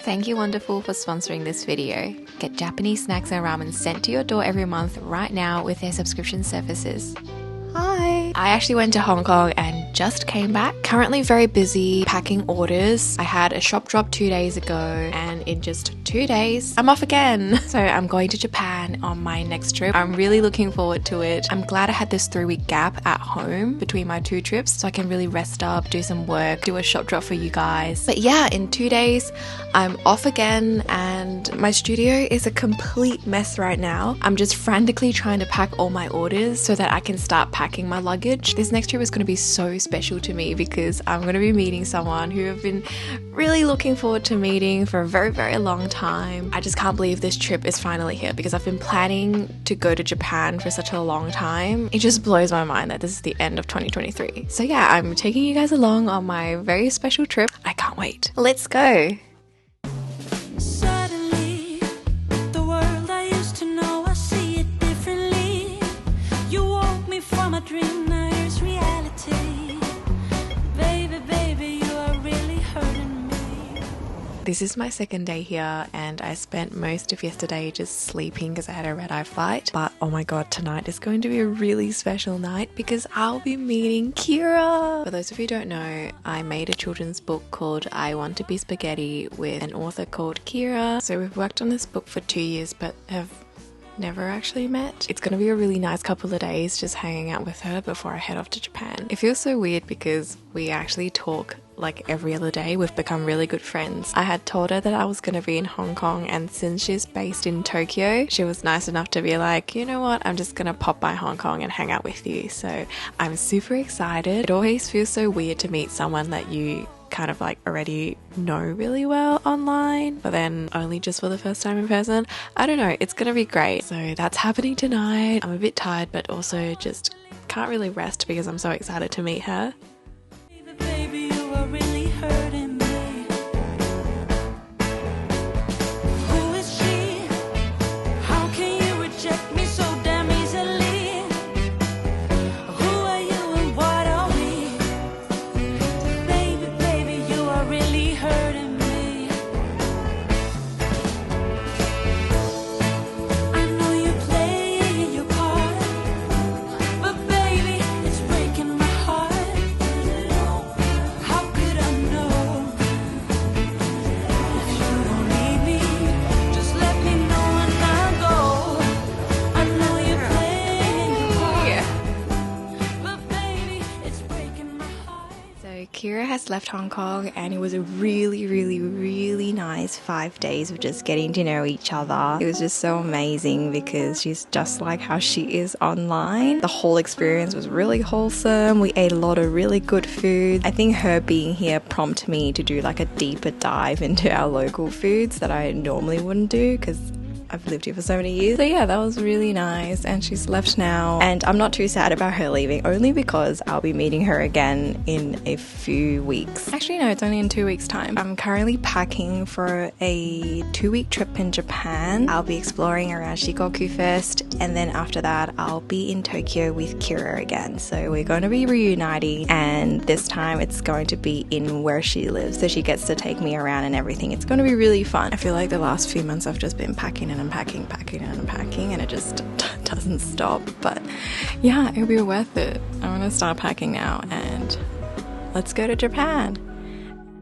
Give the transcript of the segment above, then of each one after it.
Thank you Wonderful for sponsoring this video. Get Japanese snacks and ramen sent to your door every month right now with their subscription services. Hi! I actually went to Hong Kong and just came back. Currently very busy packing orders. I had a shop drop 2 days ago and in just 2 days, I'm off again. So I'm going to Japan on my next trip. I'm really looking forward to it. I'm glad I had this 3-week gap at home between my 2 trips so I can really rest up, do some work, do a shop drop for you guys. But yeah, in 2 days, I'm off again and my studio is a complete mess right now. I'm just frantically trying to pack all my orders so that I can start packing my luggage. This next trip is going to be so special to me because I'm going to be meeting someone who I've been really looking forward to meeting for a very, very long time. I just can't believe this trip is finally here because I've been planning to go to Japan for such a long time. It just blows my mind that this is the end of 2023. So yeah, I'm taking you guys along on my very special trip. I can't wait. Let's go! Dream, now here's reality. Baby, baby, you are really hurting me. This is my second day here and I spent most of yesterday just sleeping because I had a red-eye flight. But oh my god, tonight is going to be a really special night because I'll be meeting Kira. For those of you who don't know, I made a children's book called I Want to Be Spaghetti with an author called Kira. So we've worked on this book for 2 years but have never actually met. It's gonna be a really nice couple of days just hanging out with her before I head off to Japan. It feels so weird because we actually talk like every other day. We've become really good friends. I had told her that I was going to be in Hong Kong and since she's based in Tokyo, she was nice enough to be like, you know what, I'm just going to pop by Hong Kong and hang out with you. So I'm super excited. It always feels so weird to meet someone that you kind of like already know really well online, but then only just for the first time in person. I don't know, it's gonna be great. So that's happening tonight. I'm a bit tired but also just can't really rest because I'm so excited to meet her. Baby, you are really hurting me. Who is she? How can you reject me so damn easily? Who are you and what are we? Baby, baby, you are really hurting me. I know you play your part, but baby, it's breaking my heart. How could I know? If you don't need me, just let me know and I'll go. I know you're playing your part, but baby, it's breaking my heart. So Kira has left Hong Kong and it was a really, really, really nice 5 days of just getting to know each other. It was just so amazing because she's just like how she is online. The whole experience was really wholesome. We ate a lot of really good food. I think her being here prompted me to do like a deeper dive into our local foods that I normally wouldn't do because I've lived here for so many years. So yeah, that was really nice and she's left now and I'm not too sad about her leaving only because I'll be meeting her again in a few weeks. Actually no, it's only in 2 weeks time. I'm currently packing for a 2-week trip in Japan. I'll be exploring around Shikoku first and then after that I'll be in Tokyo with Kira again. So we're going to be reuniting and this time it's going to be in where she lives so she gets to take me around and everything. It's going to be really fun. I feel like the last few months I've just been packing and unpacking, packing and unpacking and it just doesn't stop, but yeah, it'll be worth it. I'm gonna start packing now and let's go to Japan.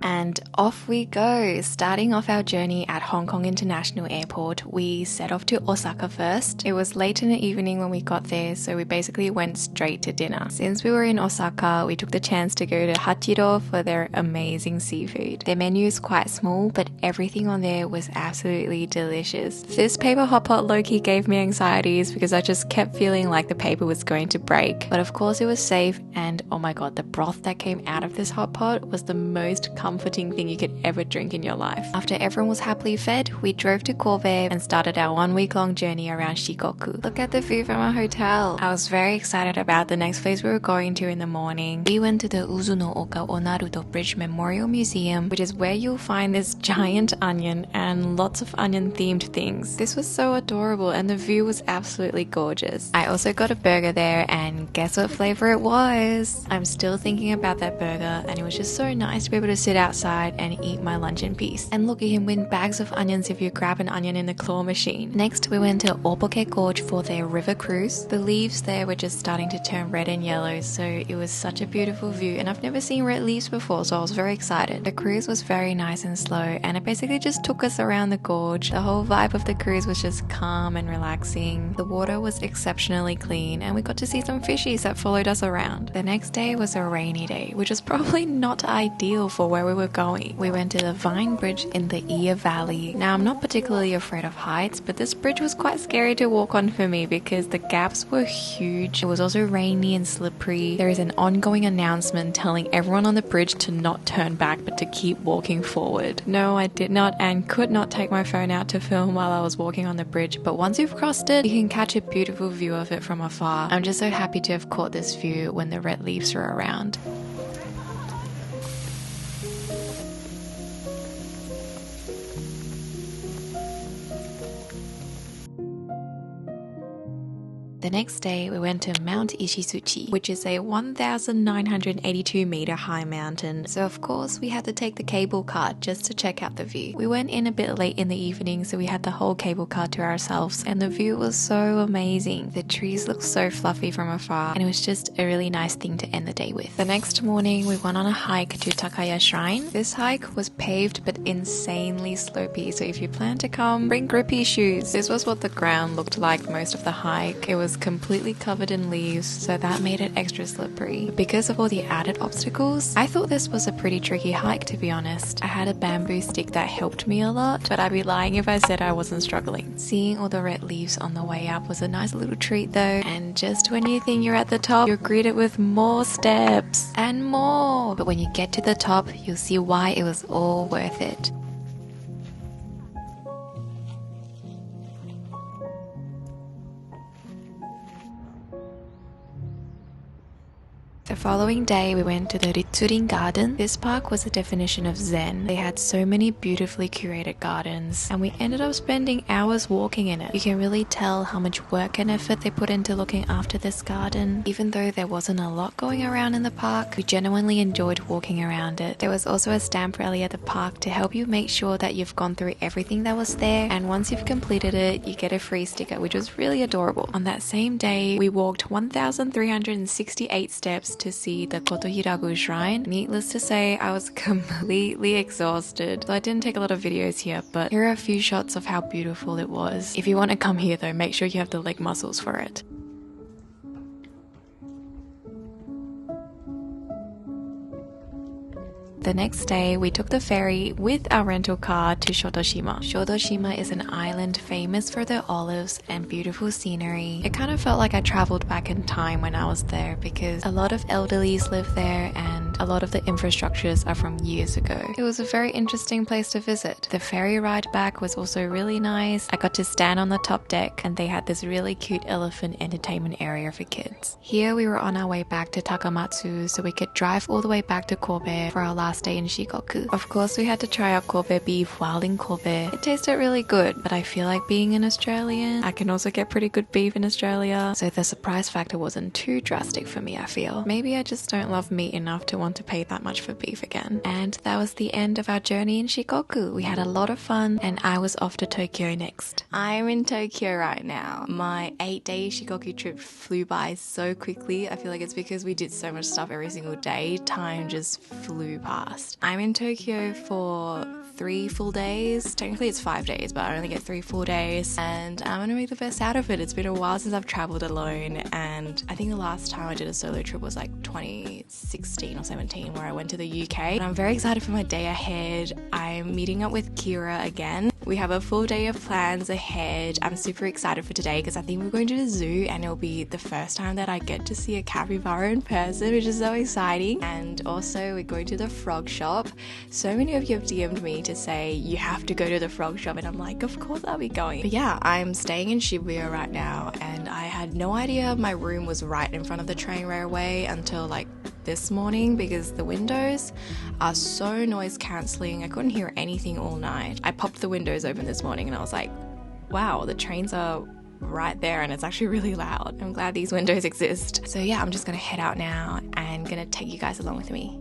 And off we go. Starting off our journey at Hong Kong International Airport, we set off to Osaka first. It was late in the evening when we got there, so we basically went straight to dinner. Since we were in Osaka, we took the chance to go to Hachiro for their amazing seafood. Their menu is quite small, but everything on there was absolutely delicious. This paper hot pot low-key gave me anxieties because I just kept feeling like the paper was going to break. But of course it was safe, and oh my god, the broth that came out of this hot pot was the most comforting thing you could ever drink in your life. After everyone was happily fed, we drove to Kobe and started our 1-week-long journey around Shikoku. Look at the view from our hotel. I was very excited about the next place we were going to in the morning. We went to the Uzuno-oka Onaruto Bridge Memorial Museum, which is where you'll find this giant onion and lots of onion themed things. This was so adorable and the view was absolutely gorgeous. I also got a burger there and guess what flavor it was? I'm still thinking about that burger and it was just so nice to be able to sit outside and eat my lunch in peace. And look at him win bags of onions if you grab an onion in the claw machine. Next, we went to Oboke Gorge for their river cruise. The leaves there were just starting to turn red and yellow, so it was such a beautiful view, and I've never seen red leaves before, so I was very excited. The cruise was very nice and slow, and it basically just took us around the gorge. The whole vibe of the cruise was just calm and relaxing. The water was exceptionally clean, and we got to see some fishies that followed us around. The next day was a rainy day, which was probably not ideal for where we were going. We went to the Vine Bridge in the Ia Valley. Now, I'm not particularly afraid of heights, but this bridge was quite scary to walk on for me because the gaps were huge. It was also rainy and slippery. There is an ongoing announcement telling everyone on the bridge to not turn back but to keep walking forward. No, I did not and could not take my phone out to film while I was walking on the bridge, but once you've crossed it, you can catch a beautiful view of it from afar. I'm just so happy to have caught this view when the red leaves were around. The next day, we went to Mount Ishisuchi, which is a 1,982 meter high mountain. So of course, we had to take the cable car just to check out the view. We went in a bit late in the evening, so we had the whole cable car to ourselves, and the view was so amazing. The trees looked so fluffy from afar, and it was just a really nice thing to end the day with. The next morning, we went on a hike to Takaya Shrine. This hike was paved but insanely slopey, so if you plan to come, bring grippy shoes. This was what the ground looked like most of the hike. It was completely covered in leaves, so that made it extra slippery. But because of all the added obstacles, I thought this was a pretty tricky hike, to be honest. I had a bamboo stick that helped me a lot, but I'd be lying if I said I wasn't struggling. Seeing all the red leaves on the way up was a nice little treat though, and just when you think you're at the top, you're greeted with more steps and more. But when you get to the top, you'll see why it was all worth it. The following day, we went to the Ritsurin Garden. This park was a definition of zen. They had so many beautifully curated gardens, and we ended up spending hours walking in it. You can really tell how much work and effort they put into looking after this garden. Even though there wasn't a lot going around in the park, we genuinely enjoyed walking around it. There was also a stamp rally at the park to help you make sure that you've gone through everything that was there, and once you've completed it, you get a free sticker, which was really adorable. On that same day, we walked 1,368 steps to see the Kotohiragu shrine. Needless to say, I was completely exhausted, so I didn't take a lot of videos here, but here are a few shots of how beautiful it was. If you want to come here though, make sure you have the leg muscles for it. The next day, we took the ferry with our rental car to Shodoshima. Shodoshima is an island famous for their olives and beautiful scenery. It kind of felt like I traveled back in time when I was there because a lot of elderlies live there and a lot of the infrastructures are from years ago. It was a very interesting place to visit. The ferry ride back was also really nice. I got to stand on the top deck and they had this really cute elephant entertainment area for kids. Here we were on our way back to Takamatsu so we could drive all the way back to Kobe for our last day in Shikoku. Of course, we had to try out Kobe beef while in Kobe. It tasted really good, but I feel like being an Australian, I can also get pretty good beef in Australia, so the surprise factor wasn't too drastic for me, I feel. Maybe I just don't love meat enough to want to pay that much for beef again. And that was the end of our journey in Shikoku. We had a lot of fun, and I was off to Tokyo next. I'm in Tokyo right now. My 8-day Shikoku trip flew by so quickly. I feel like it's because we did so much stuff every single day. Time just flew past. I'm in Tokyo for 3 full days. Technically it's 5 days, but I only get 3 full days, and I'm gonna make the best out of it. It's been a while since I've traveled alone, and I think the last time I did a solo trip was like 2016 or 17 where I went to the UK. And I'm very excited for my day ahead. I'm meeting up with Kira again. We have a full day of plans ahead. I'm super excited for today because I think we're going to the zoo and it'll be the first time that I get to see a capybara in person, which is so exciting. And also we're going to the frog shop. So many of you have DM'd me to say you have to go to the frog shop, and I'm like, of course I'll be going. But yeah, I'm staying in Shibuya right now, and I had no idea my room was right in front of the train railway until like this morning because the windows are so noise cancelling. I couldn't hear anything all night. I popped the windows open this morning and I was like, wow, the trains are right there and it's actually really loud. I'm glad these windows exist. So yeah, I'm just gonna head out now and gonna take you guys along with me.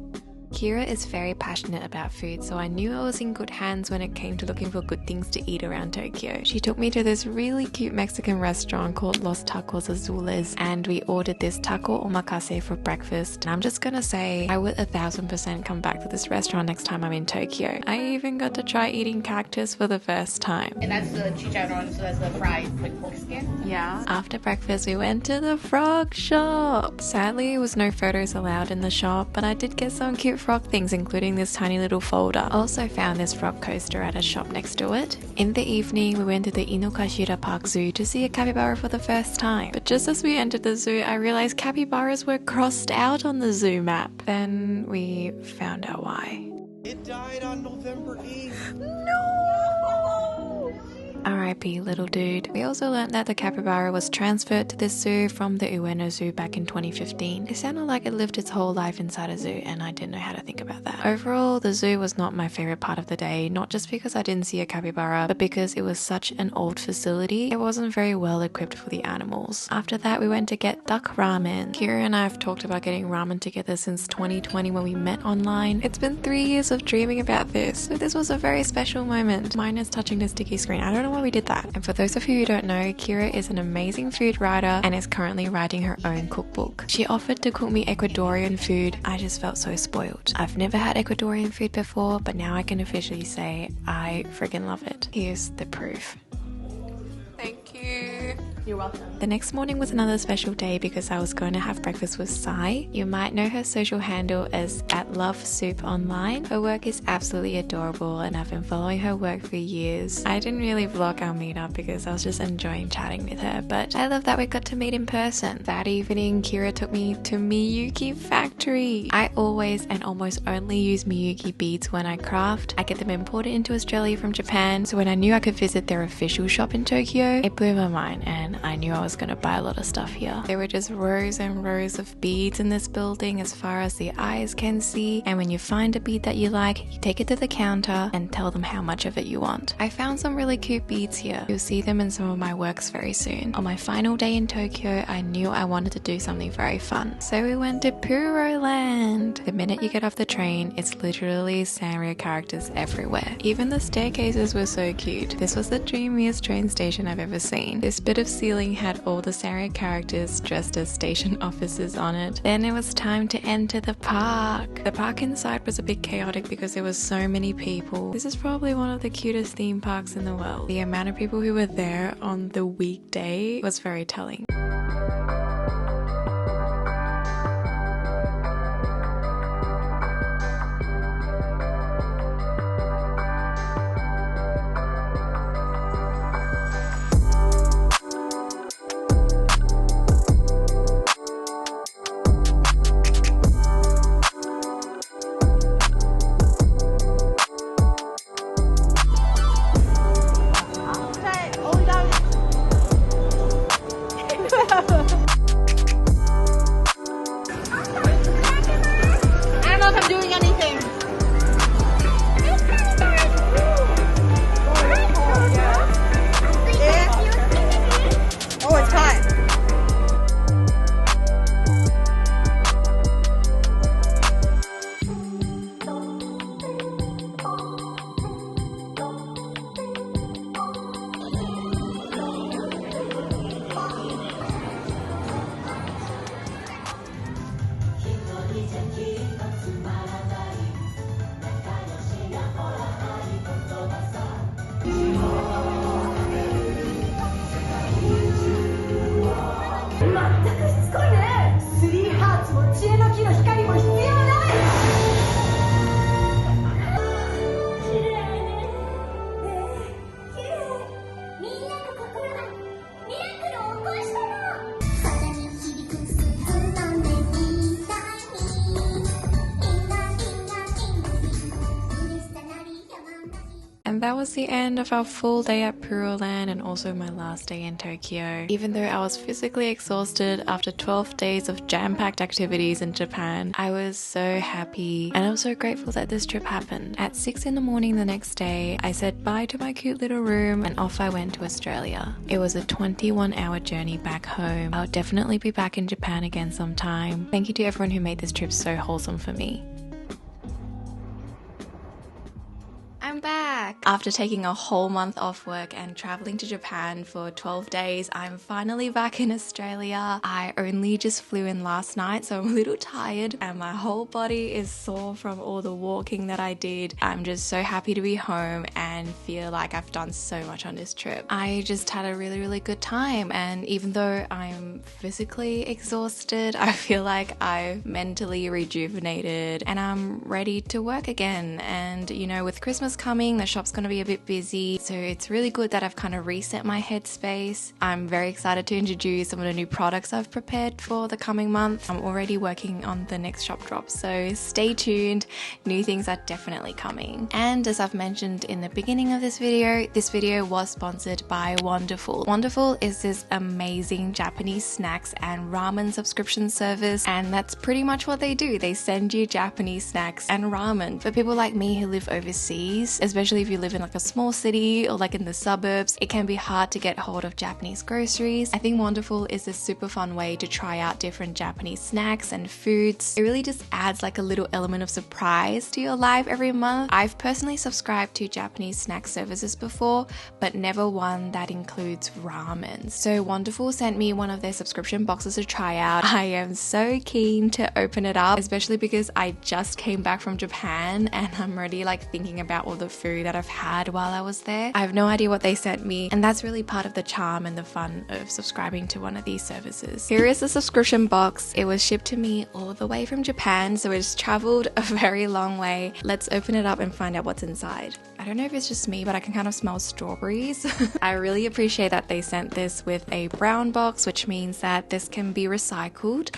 Kira is very passionate about food, so I knew I was in good hands when it came to looking for good things to eat around Tokyo. She took me to this really cute Mexican restaurant called Los Tacos Azules, and we ordered this taco omakase for breakfast. And I'm just gonna say, I would 1000% come back to this restaurant next time I'm in Tokyo. I even got to try eating cactus for the first time. And that's the chicharron, so that's the fried like pork skin. Yeah. After breakfast, we went to the frog shop. Sadly, there was no photos allowed in the shop, but I did get some cute frog things, including this tiny little folder. Also found this frog coaster at a shop next to it. In the evening, we went to the Inokashira Park Zoo to see a capybara for the first time. But just as we entered the zoo, I realized capybaras were crossed out on the zoo map. Then we found out why. It died on November 8th. R.I.P. little dude. We also learned that the capybara was transferred to this zoo from the Ueno Zoo back in 2015. It sounded like it lived its whole life inside a zoo, and I didn't know how to think about that. Overall, the zoo was not my favorite part of the day, not just because I didn't see a capybara, but because it was such an old facility. It wasn't very well equipped for the animals. After that, we went to get duck ramen. Kira and I have talked about getting ramen together since 2020 when we met online. It's been 3 years of dreaming about this, so this was a very special moment. Minus touching the sticky screen. I don't know why we did that. And for those of you who don't know, Kira is an amazing food writer and is currently writing her own cookbook. She offered to cook me Ecuadorian food. I just felt so spoiled. I've never had Ecuadorian food before, but now I can officially say I freaking love it. Here's the proof. Thank you. You're welcome. The next morning was another special day because I was going to have breakfast with Sai. You might know her social handle as @LoveSoup online. Her work is absolutely adorable and I've been following her work for years. I didn't really vlog our meetup because I was just enjoying chatting with her, but I love that we got to meet in person. That evening, Kira took me to Miyuki Factory. I always and almost only use Miyuki beads when I craft. I get them imported into Australia from Japan, so when I knew I could visit their official shop in Tokyo, it blew my mind and I knew I was going to buy a lot of stuff here. There were just rows and rows of beads in this building as far as the eyes can see, and when you find a bead that you like, you take it to the counter and tell them how much of it you want. I found some really cute beads here. You'll see them in some of my works very soon. On my final day in Tokyo, I knew I wanted to do something very fun, so we went to Puroland. The minute you get off the train, it's literally Sanrio characters everywhere. Even the staircases were so cute. This was the dreamiest train station I've ever seen. This bit of ceiling had all the Sanrio characters dressed as station officers on it. Then it was time to enter the park. The park inside was a bit chaotic because there was so many people. This is probably one of the cutest theme parks in the world. The amount of people who were there on the weekday was very telling. And that was the end of our full day at Puroland and also my last day in Tokyo. Even though I was physically exhausted after 12 days of jam-packed activities in Japan, I was so happy and I'm so grateful that this trip happened. At 6 in the morning the next day, I said bye to my cute little room and off I went to Australia. It was a 21-hour journey back home. I'll definitely be back in Japan again sometime. Thank you to everyone who made this trip so wholesome for me. I'm back! After taking a whole month off work and traveling to Japan for 12 days, I'm finally back in Australia. I only just flew in last night, so I'm a little tired and my whole body is sore from all the walking that I did. I'm just so happy to be home and feel like I've done so much on this trip. I just had a really good time, and even though I'm physically exhausted, I feel like I've mentally rejuvenated and I'm ready to work again. And you know, with Christmas coming, the shop's gonna be a bit busy, so it's really good that I've kind of reset my headspace. I'm very excited to introduce some of the new products I've prepared for the coming month. I'm already working on the next shop drop, so stay tuned. New things are definitely coming. And as I've mentioned in the beginning of this video was sponsored by WAnderful. WAnderful is this amazing Japanese snacks and ramen subscription service, and that's pretty much what they do. They send you Japanese snacks and ramen. For people like me who live overseas, especially if you live in like a small city or like in the suburbs, it can be hard to get hold of Japanese groceries. I think WAnderful is a super fun way to try out different Japanese snacks and foods. It really just adds like a little element of surprise to your life every month. I've personally subscribed to Japanese snack services before, but never one that includes ramen. So WAnderful sent me one of their subscription boxes to try out. I am so keen to open it up, especially because I just came back from Japan and I'm already like thinking about all the food that I've had while I was there. I have no idea what they sent me, and that's really part of the charm and the fun of subscribing to one of these services. Here is the subscription box. It was shipped to me all the way from Japan, so it's traveled a very long way. Let's open it up and find out what's inside. I don't know if it's just me, but I can kind of smell strawberries. I really appreciate that they sent this with a brown box, which means that this can be recycled.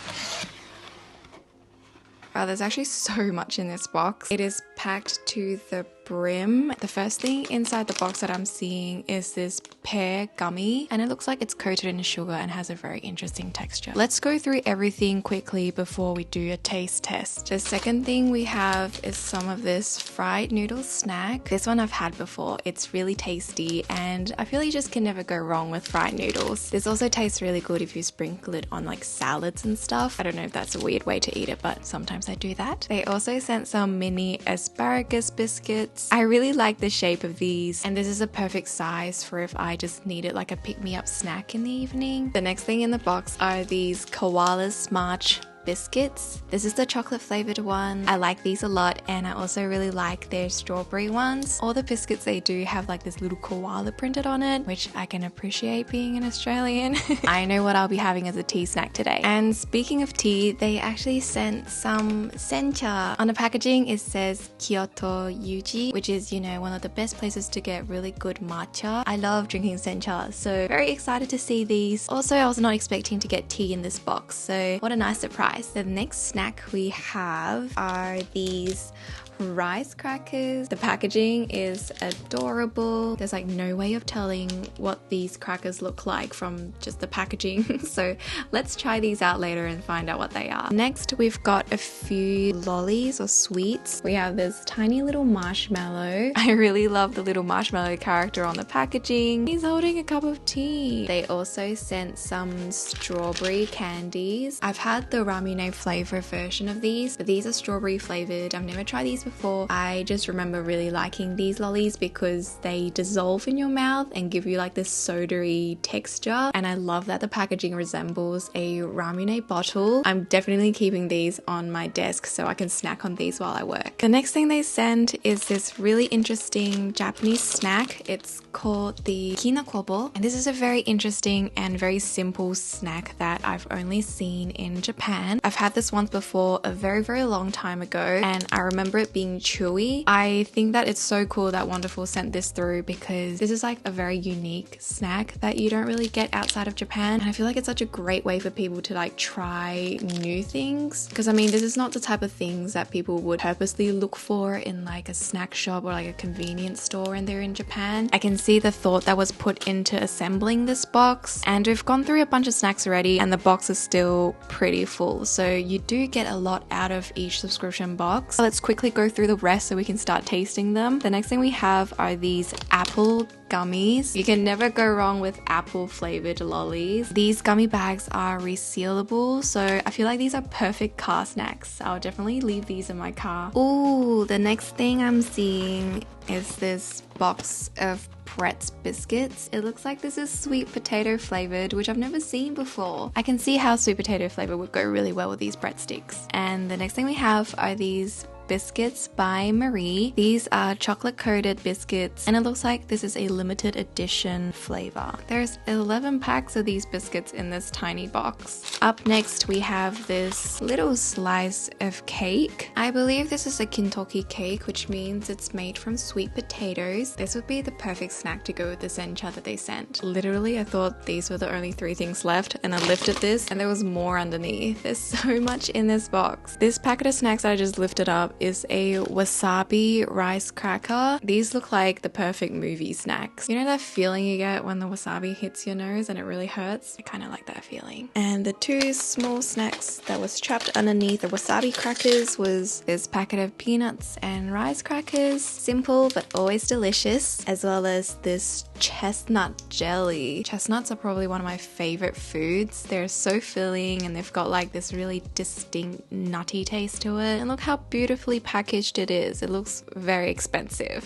Wow, there's actually so much in this box. It is packed to the brim. The first thing inside the box that I'm seeing is this pear gummy, and it looks like it's coated in sugar and has a very interesting texture. Let's go through everything quickly before we do a taste test. The second thing we have is some of this fried noodle snack. This one I've had before. It's really tasty and I feel you just can never go wrong with fried noodles. This also tastes really good if you sprinkle it on like salads and stuff. I don't know if that's a weird way to eat it, but sometimes I do that. They also sent some mini asparagus biscuits. I really like the shape of these, and this is a perfect size for if I just needed like a pick-me-up snack in the evening. The next thing in the box are these koala smarch biscuits. This is the chocolate flavored one. I like these a lot, and I also really like their strawberry ones. All the biscuits they do have like this little koala printed on it, which I can appreciate being an Australian. I know what I'll be having as a tea snack today. And speaking of tea, they actually sent some sencha. On the packaging it says Kyoto Yuji, which is, you know, one of the best places to get really good matcha. I love drinking sencha, so very excited to see these. Also, I was not expecting to get tea in this box, so what a nice surprise. The next snack we have are these rice crackers. The packaging is adorable. There's like no way of telling what these crackers look like from just the packaging. So let's try these out later and find out what they are. Next, we've got a few lollies or sweets. We have this tiny little marshmallow. I really love the little marshmallow character on the packaging. He's holding a cup of tea. They also sent some strawberry candies. I've had the ramune flavor version of these, but these are strawberry flavored. I've never tried these before. I just remember really liking these lollies because they dissolve in your mouth and give you like this soda-y texture, and I love that the packaging resembles a ramune bottle. I'm definitely keeping these on my desk so I can snack on these while I work. The next thing they sent is this really interesting Japanese snack. It's called the kinakobo, and this is a very interesting and very simple snack that I've only seen in Japan. I've had this once before a very long time ago, and I remember it being chewy. I think that it's so cool that WAnderful sent this through because this is like a very unique snack that you don't really get outside of Japan, and I feel like it's such a great way for people to like try new things, because I mean this is not the type of things that people would purposely look for in like a snack shop or like a convenience store when they're in Japan. I can see the thought that was put into assembling this box, and we've gone through a bunch of snacks already and the box is still pretty full, so you do get a lot out of each subscription box. Let's quickly go go through the rest so we can start tasting them. The next thing we have are these apple gummies. You can never go wrong with apple flavored lollies. These gummy bags are resealable, so I feel like these are perfect car snacks. I'll definitely leave these in my car. Ooh, the next thing I'm seeing is this box of Pretz biscuits. It looks like this is sweet potato flavored, which I've never seen before. I can see how sweet potato flavor would go really well with these breadsticks. And the next thing we have are these biscuits by Mori. These are chocolate coated biscuits, and it looks like this is a limited edition flavor. There's 11 packs of these biscuits in this tiny box. Up next we have this little slice of cake. I believe this is a kintoki cake, which means it's made from sweet potatoes. This would be the perfect snack to go with the sencha that they sent. Literally, I thought these were the only 3 things left, and I lifted this and there was more underneath. There's so much in this box. This packet of snacks that I just lifted up is a wasabi rice cracker. These look like the perfect movie snacks. You know that feeling you get when the wasabi hits your nose and it really hurts? I kind of like that feeling. And the 2 small snacks that was trapped underneath the wasabi crackers was this packet of peanuts and rice crackers. Simple but always delicious, as well as this chestnut jelly. Chestnuts are probably one of my favorite foods. They're so filling and they've got like this really distinct nutty taste to it. And look how beautifully packaged it is. It looks very expensive.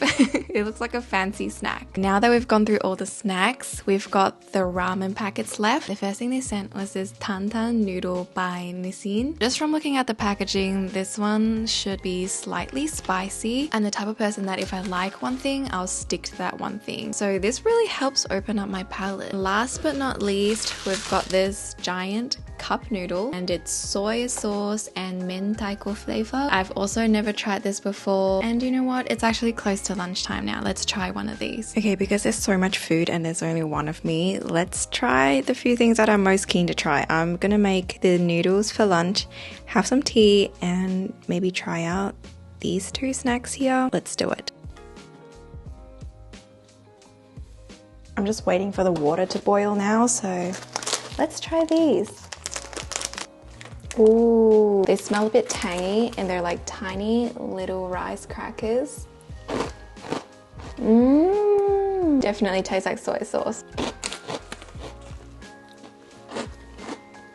It looks like a fancy snack. Now that we've gone through all the snacks, we've got the ramen packets left. The first thing they sent was this tantan noodle by Nissin. Just from looking at the packaging, this one should be slightly spicy. I'm the type of person that if I like one thing, I'll stick to that one thing. So this really helps open up my palate. Last but not least, we've got this giant cup noodle, and it's soy sauce and mentaiko flavor. I've also never tried this before, and you know what, it's actually close to lunchtime now. Let's try one of these. Okay, because there's so much food and there's only one of me, let's try the few things that I'm most keen to try. I'm gonna make the noodles for lunch, have some tea, and maybe try out these 2 snacks here. Let's do it. I'm just waiting for the water to boil now, so let's try these. Ooh, they smell a bit tangy and they're like tiny little rice crackers. Definitely tastes like soy sauce.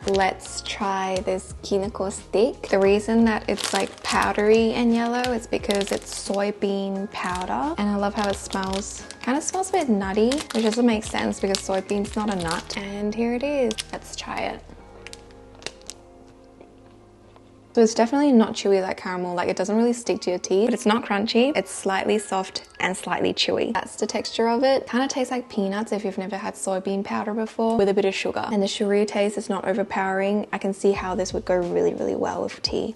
Let's try this kinoko stick. The reason that it's like powdery and yellow is because it's soybean powder, and I love how it smells. Kind of smells a bit nutty, which doesn't make sense because soybean's not a nut. And here it is. Let's try it. So it's definitely not chewy like caramel, like it doesn't really stick to your teeth, but it's not crunchy. It's slightly soft and slightly chewy. That's the texture of it. Kind of tastes like peanuts if you've never had soybean powder before, with a bit of sugar. And the sugary taste is not overpowering. I can see how this would go really, really well with tea.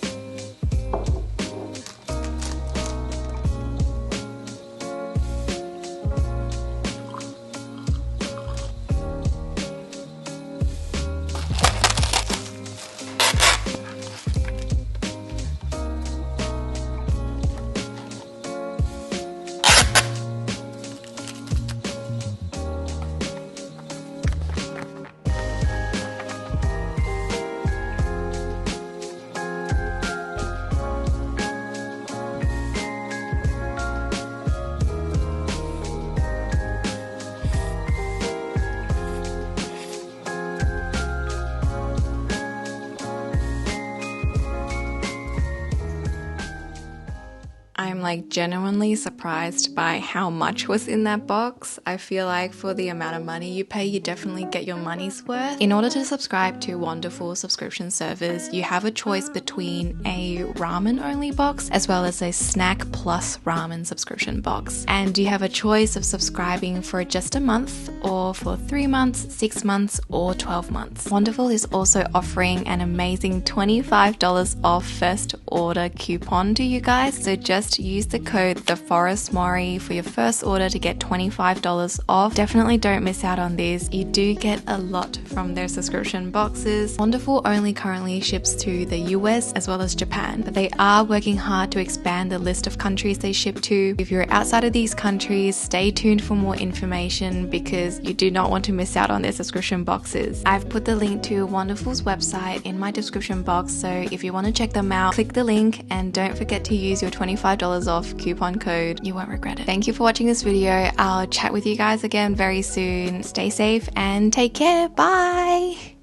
I'm like genuinely surprised by how much was in that box. I feel like for the amount of money you pay, you definitely get your money's worth. In order to subscribe to Wonderful subscription service, you have a choice between a ramen only box as well as a snack plus ramen subscription box. And you have a choice of subscribing for just a month, or for 3 months, 6 months, or 12 months. Wonderful is also offering an amazing $25 off first order coupon to you guys. So just use use the code THEFORESTMORI for your first order to get $25 off. Definitely don't miss out on this. You do get a lot from their subscription boxes. Wonderful only currently ships to the US as well as Japan, but they are working hard to expand the list of countries they ship to. If you're outside of these countries, stay tuned for more information because you do not want to miss out on their subscription boxes. I've put the link to Wonderful's website in my description box, so if you want to check them out, click the link and don't forget to use your $25 off coupon code. You won't regret it. Thank you for watching this video. I'll chat with you guys again very soon. Stay safe and take care. Bye!